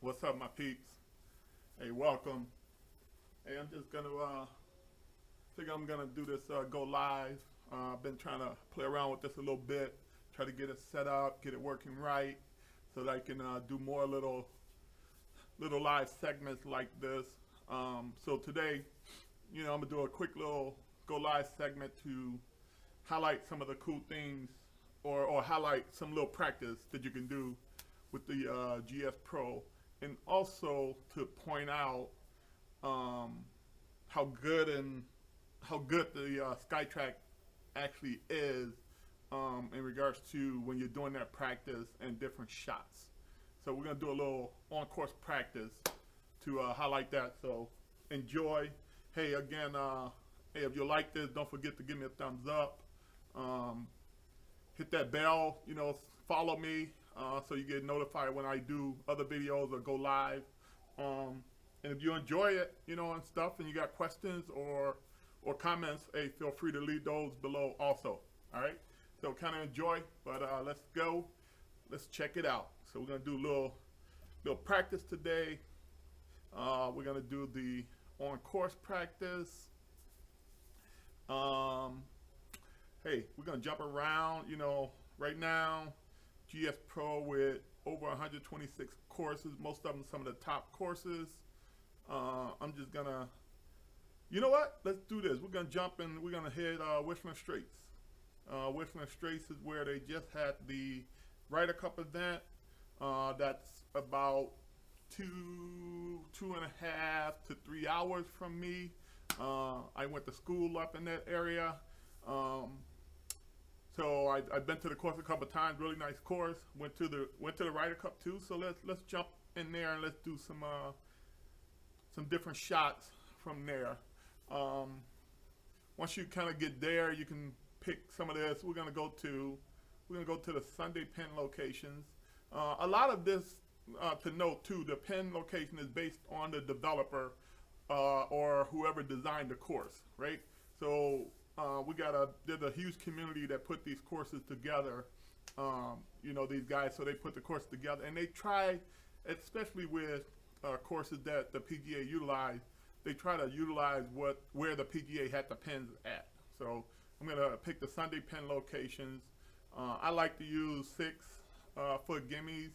What's up, my peeps? Hey, welcome. Hey, I'm just gonna think I'm gonna do this go live. I've been trying to play around with this a little bit, try to get it set up, get it working right, so that I can do more little live segments like this. So today, I'm gonna do a quick little go live segment to highlight some of the cool things, or highlight some little practice that you can do with the GS Pro, and also to point out how good the Skytrak actually is in regards to when you're doing that practice and different shots. So we're gonna do a little on-course practice to highlight that. So enjoy. Hey, again, hey, if you like this, don't forget to give me a thumbs up. Hit that bell. Follow me. So you get notified when I do other videos or go live. And if you enjoy it, and stuff, and you got questions or comments, hey, feel free to leave those below also. All right. So kind of enjoy, but let's go. Let's check it out. So we're gonna do a little practice today. We're gonna do the on-course practice. Hey, we're gonna jump around. Right now, GS Pro with over 126 courses, most of them some of the top courses. I'm just gonna, you know what? Let's do this. We're gonna jump and we're gonna hit Whistling Straits. Whistling Straits is where they just had the Ryder Cup event. That's about two and a half to 3 hours from me. I went to school up in that area. So I've been to the course a couple of times. Really nice course. Went to the Ryder Cup too. So let's jump in there and let's do some different shots from there. Once you kind of get there, you can pick some of this. We're gonna go to the Sunday pin locations. A lot of this to note too. The pin location is based on the developer or whoever designed the course, right? So there's a huge community that put these courses together. These guys, so they put the course together, and they try, especially with courses that the PGA utilize, they try to utilize where the PGA had the pins at. So I'm gonna pick the Sunday pin locations. I like to use 6-foot gimmies,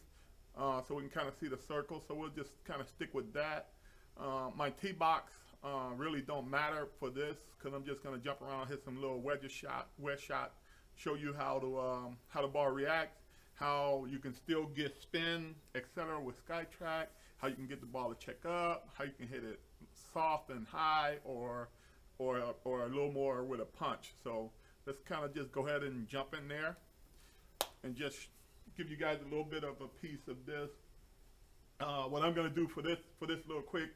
so we can kind of see the circle. So we'll just kind of stick with that. My tee box really don't matter for this, because I'm just gonna jump around, hit some little wedge shot, show you how the ball reacts, how you can still get spin, etc. with Skytrak, how you can get the ball to check up, how you can hit it soft and high, or a little more with a punch. So let's kind of just go ahead and jump in there and just give you guys a little bit of a piece of this. What I'm gonna do for this little quick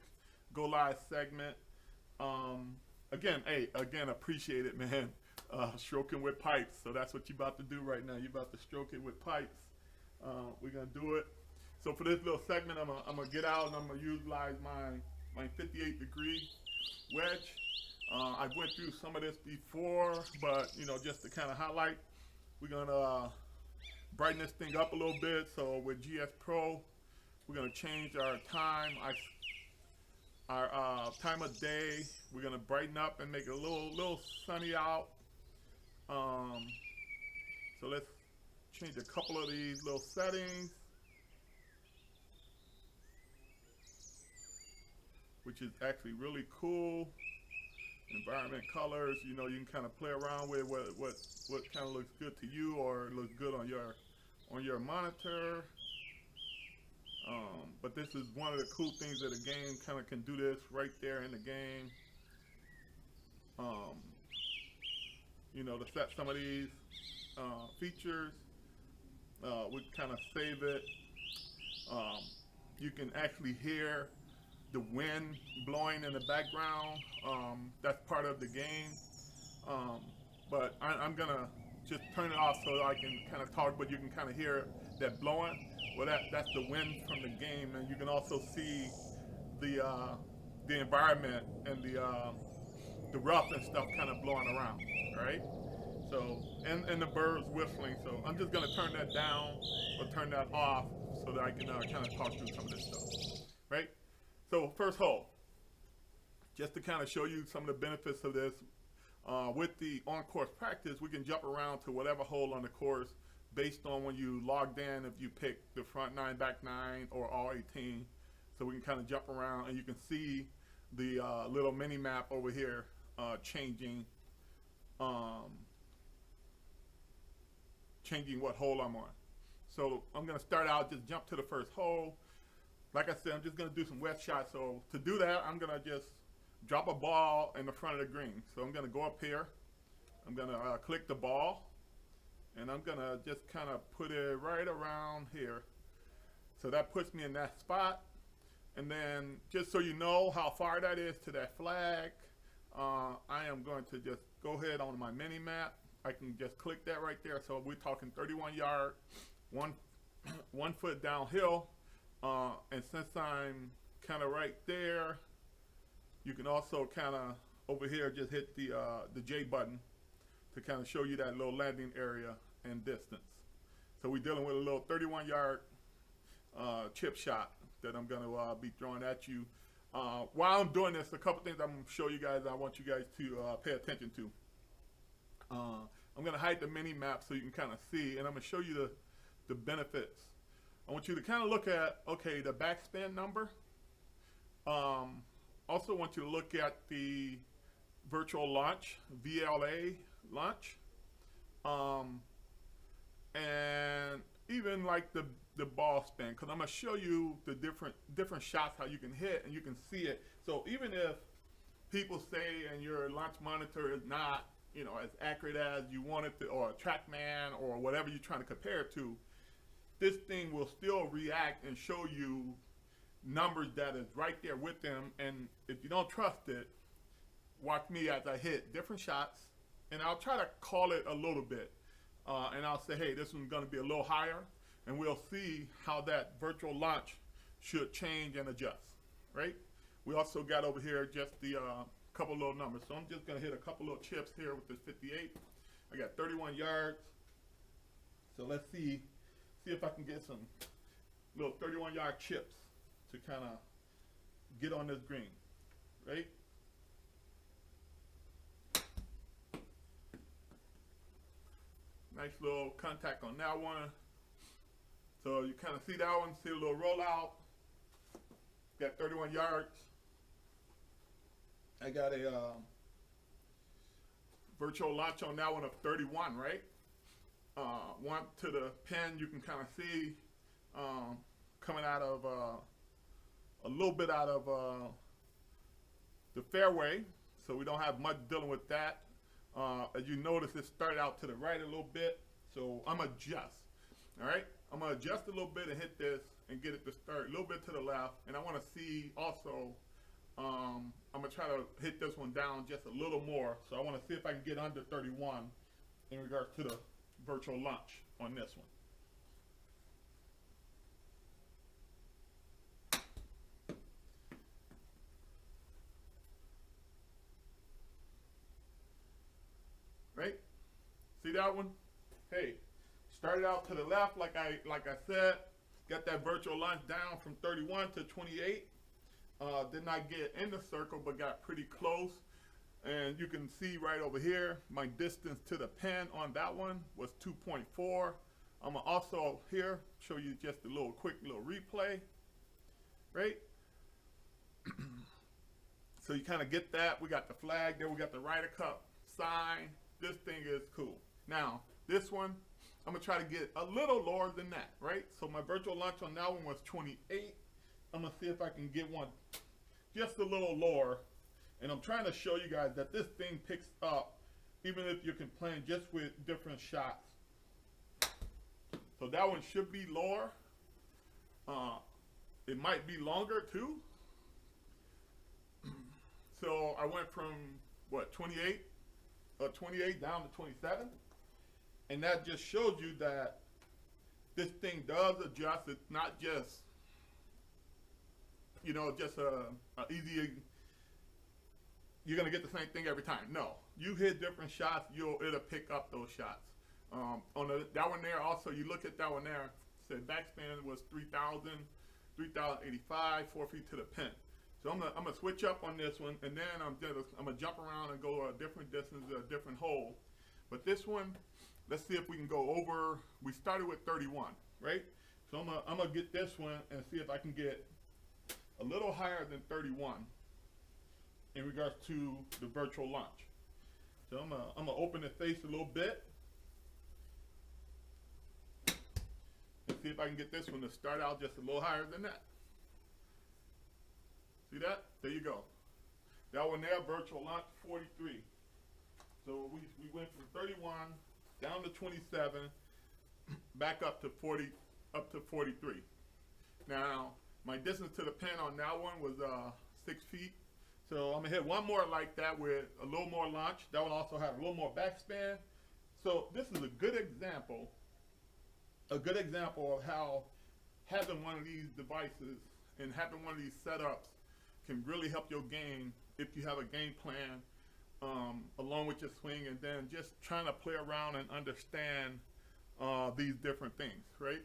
go live segment. Again, appreciate it, man. Stroking with pipes. So that's what you're about to do right now. You're about to stroke it with pipes. We're gonna do it. So for this little segment, I'm gonna get out and I'm gonna utilize my 58-degree wedge. I went through some of this before, but just to kind of highlight, we're gonna brighten this thing up a little bit. So with GS Pro, we're gonna change our time. Our time of day, we're gonna brighten up and make it a little sunny out. So let's change a couple of these little settings, which is actually really cool. Environment colors, you can kind of play around with what kind of looks good to you or looks good on your monitor. But this is one of the cool things that the game kind of can do this right there in the game. To set some of these features, we kind of save it. You can actually hear the wind blowing in the background. That's part of the game. But I'm gonna just turn it off so I can kind of talk, but you can kind of hear that blowing. Well, that's the wind from the game, and you can also see the environment and the rough and stuff kind of blowing around, right? So and the birds whistling. So I'm just gonna turn that down or turn that off so that I can kind of talk through some of this stuff, right? So first hole, just to kind of show you some of the benefits of this, with the on-course practice, we can jump around to whatever hole on the course based on when you logged in, if you pick the front 9, back 9, or all 18. So we can kind of jump around, and you can see the little mini map over here changing what hole I'm on. So I'm going to start out, just jump to the first hole. Like I said, I'm just going to do some wet shots. So to do that, I'm going to just drop a ball in the front of the green. So I'm going to go up here. I'm going to click the ball, and I'm going to just kind of put it right around here. So that puts me in that spot. And then just so you know how far that is to that flag, I am going to just go ahead on my mini map. I can just click that right there. So we're talking 31 yard, one foot downhill. And since I'm kind of right there, you can also kind of over here just hit the J button to kind of show you that little landing area and distance. So we're dealing with a little 31 yard chip shot that I'm going to be throwing at you. While I'm doing this, a couple things I'm going to show you guys I want you guys to pay attention to. I'm going to hide the mini map so you can kind of see, and I'm going to show you the benefits. I want you to kind of look at, okay, the backspin number. Also want you to look at the virtual launch, VLA launch. And even like the ball spin, because I'm going to show you the different shots, how you can hit, and you can see it. So even if people say and your launch monitor is not, you know, as accurate as you want it to, or a TrackMan or whatever you're trying to compare it to, this thing will still react and show you numbers that is right there with them. And if you don't trust it, watch me as I hit different shots, and I'll try to call it a little bit. And I'll say, hey, this one's going to be a little higher, and we'll see how that virtual launch should change and adjust, right? We also got over here just the couple little numbers. So I'm just going to hit a couple little chips here with this 58. I got 31 yards. So let's see if I can get some little 31 yard chips to kind of get on this green, right? Nice little contact on that one. So you kind of see that one, see a little rollout. Got 31 yards. I got a virtual launch on that one of 31, right? One to the pin, you can kind of see coming out of a little bit out of the fairway, so we don't have much dealing with that. As you notice, it started out to the right a little bit, so I'm gonna adjust. All right, I'm gonna adjust a little bit and hit this and get it to start a little bit to the left. And I want to see also, I'm gonna try to hit this one down just a little more. So I want to see if I can get under 31 in regards to the virtual launch on this one. Right? See that one? Hey, started out to the left like I said. Got that virtual launch down from 31 to 28. Did not get in the circle, but got pretty close. And you can see right over here, my distance to the pin on that one was 2.4. I'm gonna also here show you just a little quick little replay, right? So you kind of get that. We got the flag there. We got the Ryder Cup sign. This thing is cool. Now, this one, I'm gonna try to get a little lower than that, right? So my virtual launch on that one was 28. I'm gonna see if I can get one just a little lower. And I'm trying to show you guys that this thing picks up even if you can play just with different shots. So that one should be lower. It might be longer too. So I went from what, 28 down to 27. And that just shows you that this thing does adjust. It's not just, you know, just a easy, you're gonna get the same thing every time. No, you hit different shots, it'll pick up those shots. On that one there, also you look at that one there, said backspan was 3,000, 3,085, 4 feet to the pin. So I'm gonna switch up on this one, and then I'm gonna jump around and go a different distance, a different hole. But this one, let's see if we can go over. We started with 31, right? So I'm gonna get this one and see if I can get a little higher than 31 in regards to the virtual launch. So I'm gonna open the face a little bit and see if I can get this one to start out just a little higher than that. See that? There you go. That one there, virtual launch 43. So we went from 31 down to 27, back up to 40, up to 43. Now my distance to the pin on that one was 6 feet. So I'm gonna hit one more like that with a little more launch. That one also had a little more backspan. So this is a good example of how having one of these devices and having one of these setups can really help your game if you have a game plan along with your swing, and then just trying to play around and understand these different things, right?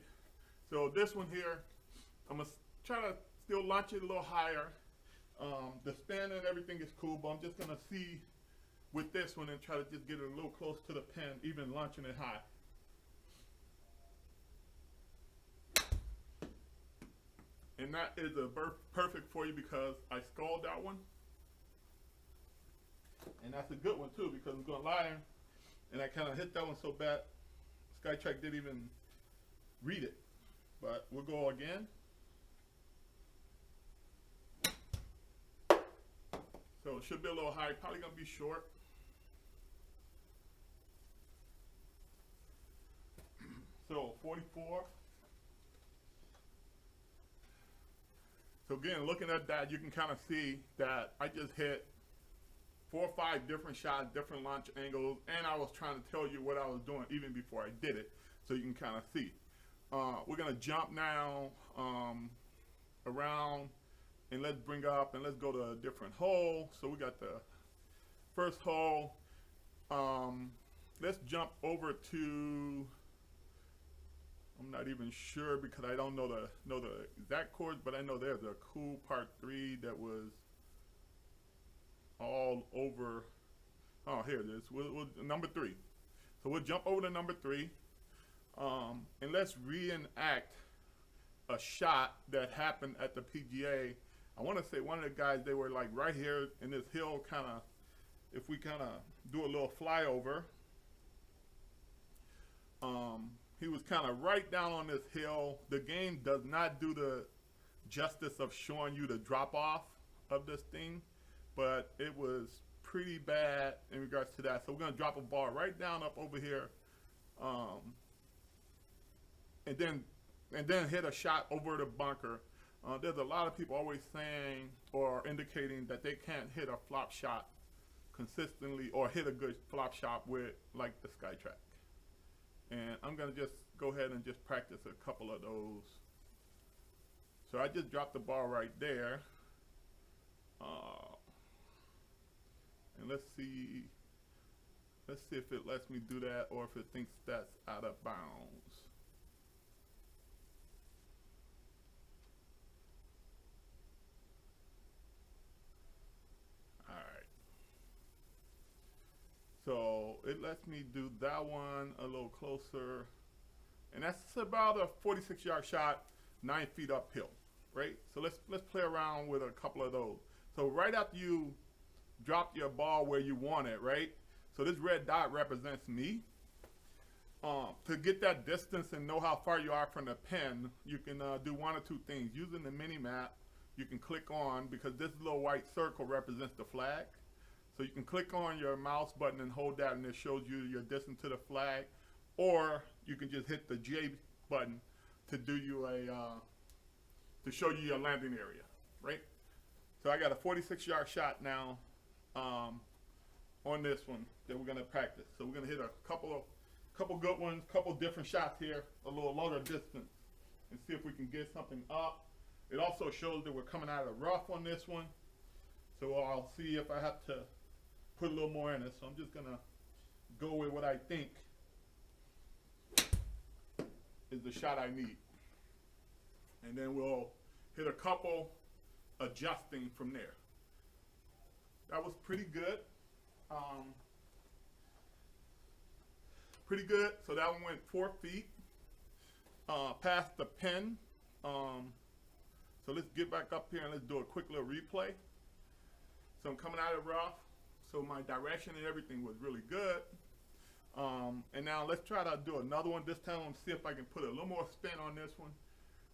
So this one here, I'm gonna try to still launch it a little higher. The span and everything is cool, but I'm just gonna see with this one and try to just get it a little close to the pin, even launching it high. And that is perfect for you because I sculled that one. And that's a good one too, because I'm going lie and I kind of hit that one so bad, Skytrak didn't even read it. But we'll go again. So it should be a little high, probably gonna be short. So 44. So again, looking at that, you can kind of see that I just hit 4 or 5 different shots, different launch angles, and I was trying to tell you what I was doing even before I did it, so you can kind of see. We're gonna jump now around, and let's bring up and let's go to a different hole. So we got the first hole. Let's jump over to, I'm not even sure because I don't know the exact chords, but I know there's a cool part 3 that was all over. Oh, here it is. We'll number 3. So we'll jump over to number 3, and let's reenact a shot that happened at the PGA. I want to say one of the guys, they were like right here in this hill, kind of. If we kind of do a little flyover, he was kind of right down on this hill. The game does not do the justice of showing you the drop off of this thing, but it was pretty bad in regards to that. So we're gonna drop a ball right down up over here, and then hit a shot over the bunker. There's a lot of people always saying or indicating that they can't hit a flop shot consistently or hit a good flop shot with like the Skytrak. And I'm gonna just go ahead and just practice a couple of those. So I just dropped the ball right there. And let's see if it lets me do that or if it thinks that's out of bounds. All right. So it lets me do that one a little closer. And that's about a 46-yard shot, 9 feet uphill, right? So let's play around with a couple of those. So right after you drop your ball where you want it, right? So this red dot represents me. To get that distance and know how far you are from the pin, you can do one or two things. Using the mini map, you can click on, because this little white circle represents the flag. So you can click on your mouse button and hold that, and it shows you your distance to the flag. Or you can just hit the J button to do you to show you your landing area, right? So I got a 46-yard shot now on this one that we're gonna practice. So we're gonna hit a couple good ones, couple different shots here, a little longer distance, and see if we can get something up. It also shows that we're coming out of the rough on this one. So I'll see if I have to put a little more in it. So I'm just gonna go with what I think is the shot I need. And then we'll hit a couple adjusting from there. That was pretty good. Pretty good. So that one went 4 feet past the pin. So let's get back up here and let's do a quick little replay. So I'm coming out of rough. So my direction and everything was really good. And now let's try to do another one this time and see if I can put a little more spin on this one.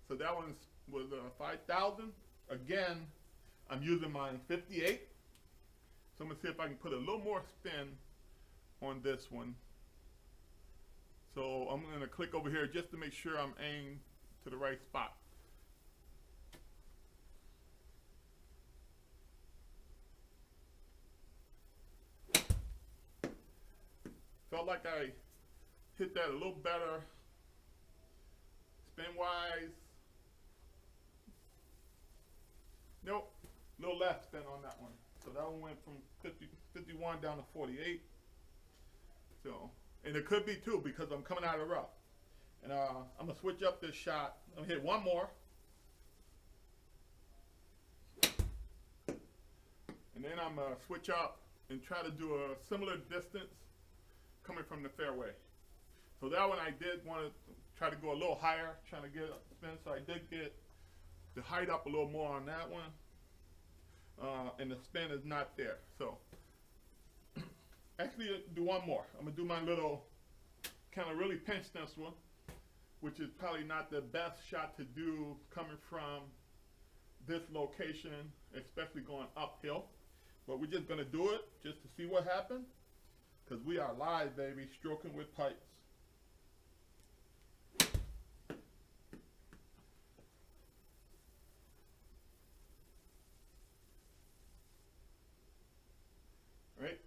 So that one was 5,000. Again, I'm using my 58. So I'm gonna see if I can put a little more spin on this one. So I'm gonna click over here just to make sure I'm aimed to the right spot. Felt like I hit that a little better spin-wise. Nope, a little less spin on that one. So that one went from 51 down to 48. So, and it could be too because I'm coming out of the rough. And I'm gonna switch up this shot. I'm gonna hit one more. And then I'm gonna switch up and try to do a similar distance coming from the fairway. So that one I did want to try to go a little higher, trying to get a spin. So I did get the height up a little more on that one. And the spin is not there. So actually do one more. I'm gonna do my little kind of really pinch this one, which is probably not the best shot to do coming from this location, especially going uphill. But we're just gonna do it just to see what happens. Because we are live, baby, stroking with pipes. Right?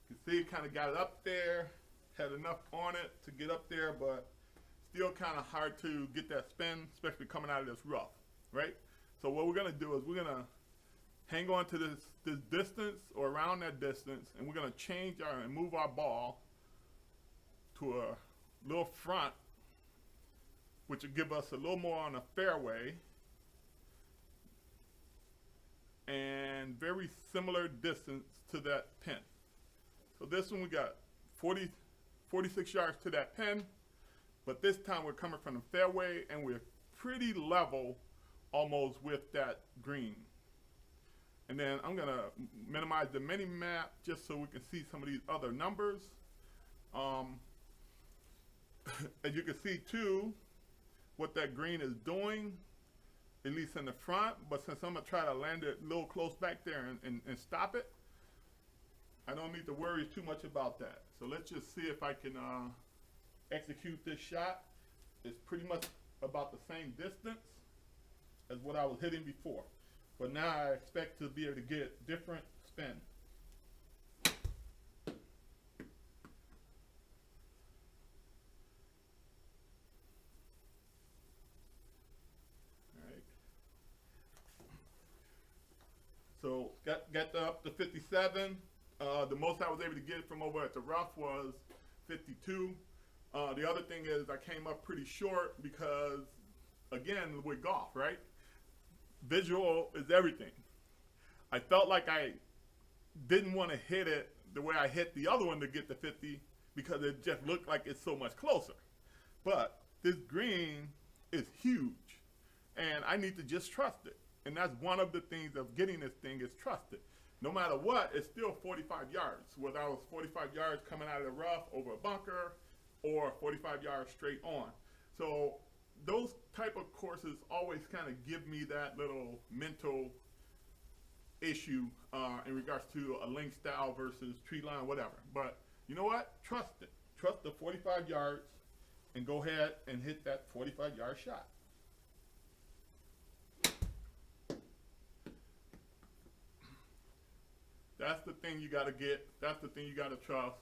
You can see it kind of got it up there, had enough on it to get up there, but still kind of hard to get that spin, especially coming out of this rough, right? So what we're gonna do is we're gonna hang on to this distance or around that distance, and we're gonna change and move our ball to a little front, which will give us a little more on the fairway, and very similar distance to that pin. So this one we got 46 yards to that pin, but this time we're coming from the fairway and we're pretty level almost with that green. And then I'm gonna minimize the mini map just so we can see some of these other numbers. As you can see too, what that green is doing, at least in the front, but since I'm gonna try to land it a little close back there and stop it, I don't need to worry too much about that. So let's just see if I can execute this shot. It's pretty much about the same distance as what I was hitting before. But now I expect to be able to get different spin. Alright. So got up to 57. The most I was able to get from over at the rough was 52. The other thing is I came up pretty short because, again, with golf, right? Visual is everything. I felt like I didn't want to hit it the way I hit the other one to get the 50 because it just looked like it's so much closer. But this green is huge and I need to just trust it. And that's one of the things of getting this thing is trust it. No matter what, it's still 45 yards. Whether I was 45 yards coming out of the rough over a bunker or 45 yards straight on. So those type of courses always kind of give me that little mental issue in regards to a link style versus tree line, whatever. But you know what? Trust it. Trust the 45 yards and go ahead and hit that 45-yard shot. That's the thing you got to get. That's the thing you got to trust.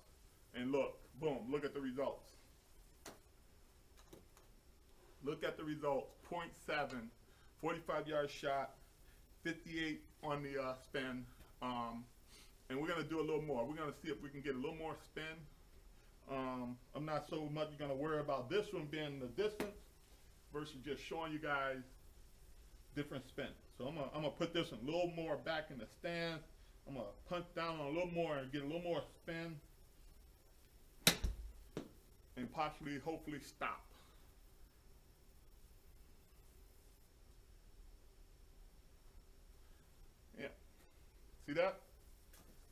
And look, boom, look at the results. Look at the results. 0.7, 45-yard shot, 58 on the spin. And we're going to do a little more. We're going to see if we can get a little more spin I'm not so much gonna worry about this one being the distance versus just showing you guys different spins. So I'm gonna put this one a little more back in the stance. I'm gonna punch down on a little more and get a little more spin, and possibly, hopefully, stop. Yeah, see that?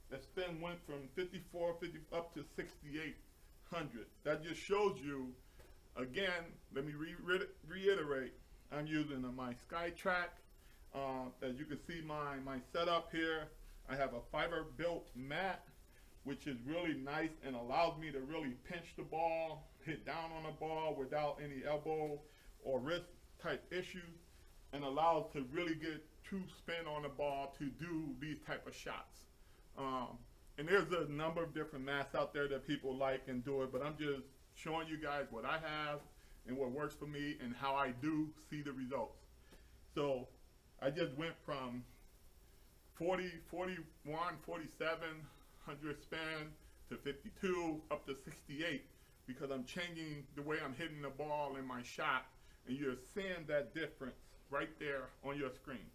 That spin went from 54, 50 up to 6,800. That just shows you, again, let me reiterate, I'm using my Skytrak. As you can see my setup here, I have a fiber built mat, which is really nice and allows me to really pinch the ball, hit down on the ball without any elbow or wrist type issues, and allows to really get true spin on the ball to do these type of shots. And there's a number of different mats out there that people like and do it, but I'm just showing you guys what I have and what works for me and how I do see the results. So I just went from 40, 41, 4700 spin to 52 up to 68 because I'm changing the way I'm hitting the ball in my shot, and you're seeing that difference right there on your screen.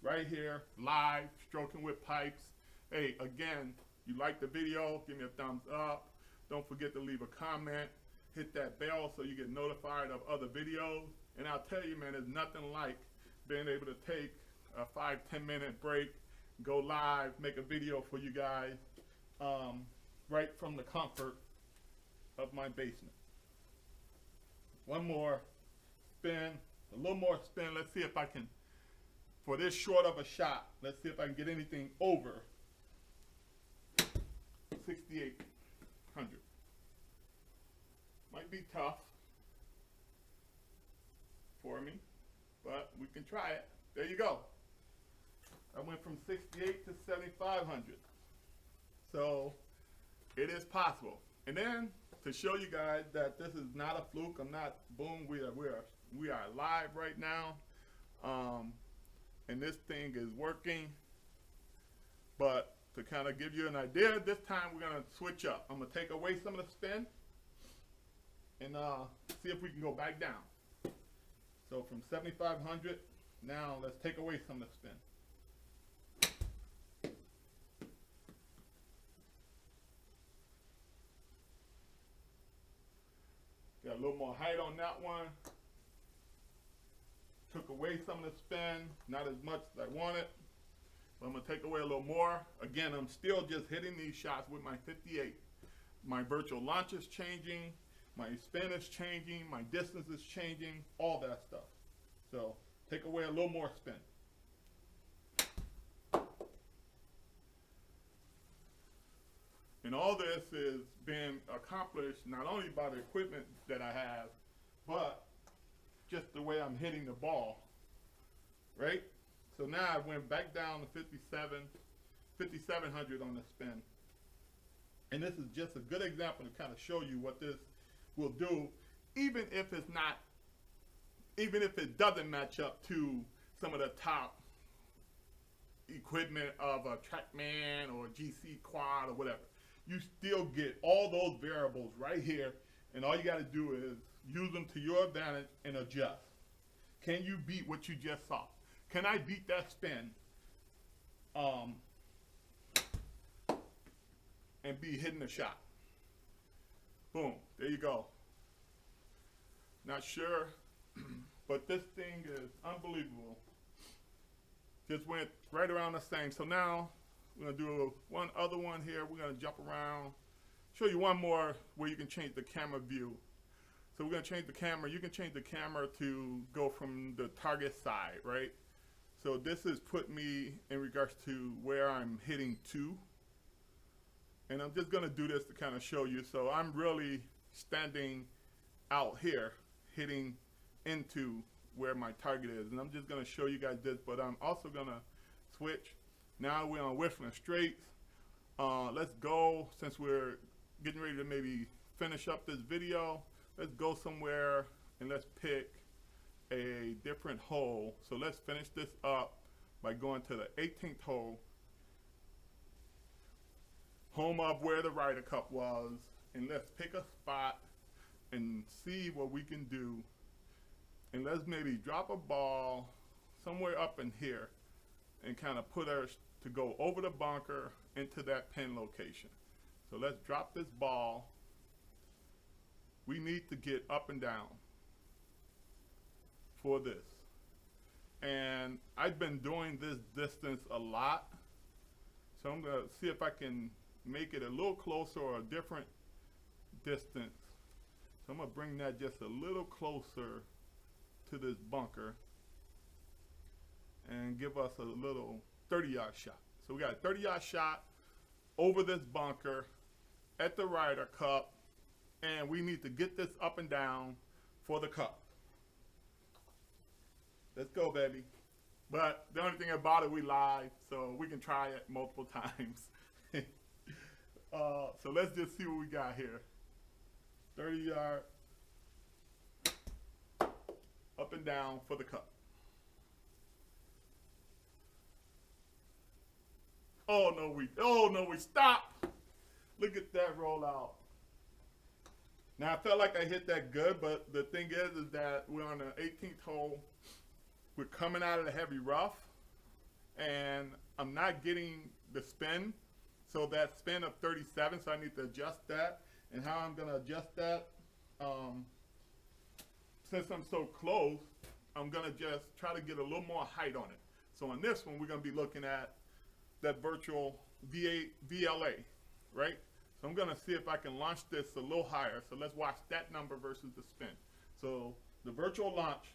Right here, live, stroking with pipes. Hey, again, you like the video, give me a thumbs up. Don't forget to leave a comment. Hit that bell so you get notified of other videos. And I'll tell you, man, there's nothing like being able to take a 5-10 minute break, go live, make a video for you guys, right from the comfort of my basement. One more spin, a little more spin. Let's see if I can, for this short of a shot, let's see if I can get anything over 6,800. Might be tough for me, but we can try it. There you go. I went from 68 to 7,500. So it is possible. And then to show you guys that this is not a fluke, I'm not, boom, we are live right now. And this thing is working. But to kind of give you an idea, this time we're gonna switch up. I'm gonna take away some of the spin and see if we can go back down. So from 7,500, now let's take away some of the spin. Got a little more height on that one. Took away some of the spin, not as much as I wanted. But I'm gonna take away a little more. Again, I'm still just hitting these shots with my 58. My virtual launch is changing, my spin is changing, my distance is changing, all that stuff. So take away a little more spin. And all this is being accomplished not only by the equipment that I have, but just the way I'm hitting the ball, right? So now I went back down to 5,700 on the spin. And this is just a good example to kind of show you what this will do, even if it's not, even if it doesn't match up to some of the top equipment of a TrackMan or GC Quad or whatever. You still get all those variables right here, and all you got to do is use them to your advantage and adjust. Can you beat what you just saw? Can I beat that spin and be hitting a shot? Boom, there you go. Not sure, but this thing is unbelievable. Just went right around the same. So now we're gonna do one other one here. We're gonna jump around, show you one more where you can change the camera view. So we're gonna change the camera. You can change the camera to go from the target side, right? So this is put me in regards to where I'm hitting to. And I'm just gonna do this to kind of show you. So I'm really standing out here, hitting into where my target is. And I'm just gonna show you guys this, but I'm also gonna switch. Now we're on Whistling Straights. Let's go, since we're getting ready to maybe finish up this video, let's go somewhere and let's pick a different hole. So let's finish this up by going to the 18th hole, home of where the Ryder Cup was, and let's pick a spot and see what we can do. And let's maybe drop a ball somewhere up in here and kind of put ours to go over the bunker into that pin location. So let's drop this ball. We need to get up and down for this. And I've been doing this distance a lot. So I'm gonna see if I can make it a little closer or a different distance. So I'm gonna bring that just a little closer to this bunker and give us a little 30-yard shot. So we got a 30-yard shot over this bunker at the Ryder Cup, and we need to get this up and down for the cup. Let's go, baby. But the only thing about it, we live, so we can try it multiple times. So let's just see what we got here. 30-yard up and down for the cup. Oh no, we stop. Look at that rollout. Now I felt like I hit that good, but the thing is that we're on the 18th hole. We're coming out of the heavy rough, and I'm not getting the spin. So that spin of 37, so I need to adjust that. And how I'm gonna adjust that, since I'm so close, I'm gonna just try to get a little more height on it. So on this one, we're gonna be looking at that virtual VLA, right? So I'm gonna see if I can launch this a little higher. So let's watch that number versus the spin. So the virtual launch,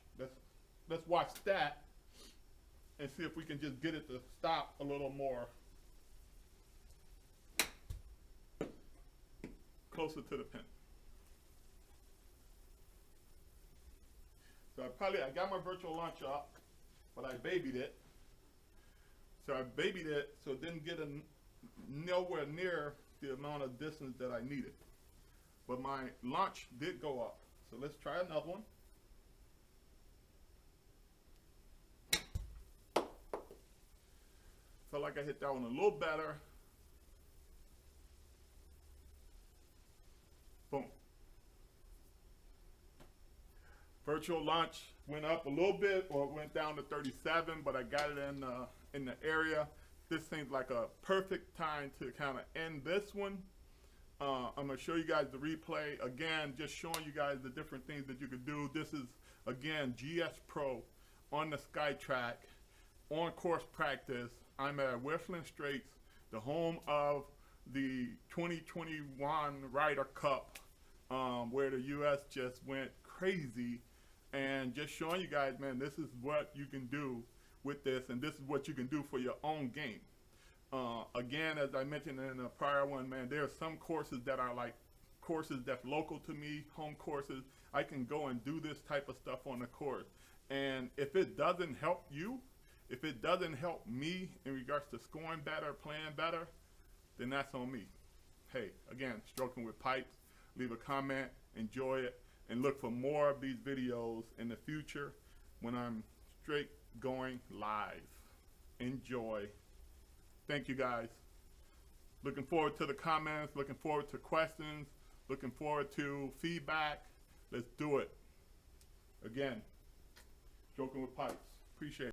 let's watch that and see if we can just get it to stop a little more closer to the pin. So I got my virtual launch up, but I babied it. So I babied it so it didn't get nowhere near the amount of distance that I needed. But my launch did go up. So let's try another one. Felt like I hit that one a little better. Boom. Virtual launch went up a little bit, or it went down to 37, but I got it in the area. This seems like a perfect time to kind of end this one. I'm gonna show you guys the replay again, just showing you guys the different things that you could do. This is again GSPro on the Skytrak on course practice. I'm at Whistling Straits, the home of the 2021 Ryder Cup, where the U.S. just went crazy, and just showing you guys, man, this is what you can do with this, and this is what you can do for your own game. Again, as I mentioned in the prior one, man, there are some courses that are like courses that's local to me, home courses. I can go and do this type of stuff on the course, and if it doesn't help you, if it doesn't help me in regards to scoring better, playing better, then that's on me. Hey, again, Strok'en with Pipes. Leave a comment, enjoy it, and look for more of these videos in the future when I'm straight going live. Enjoy. Thank you, guys. Looking forward to the comments, looking forward to questions, looking forward to feedback. Let's do it. Again, Strok'en with Pipes. Appreciate it.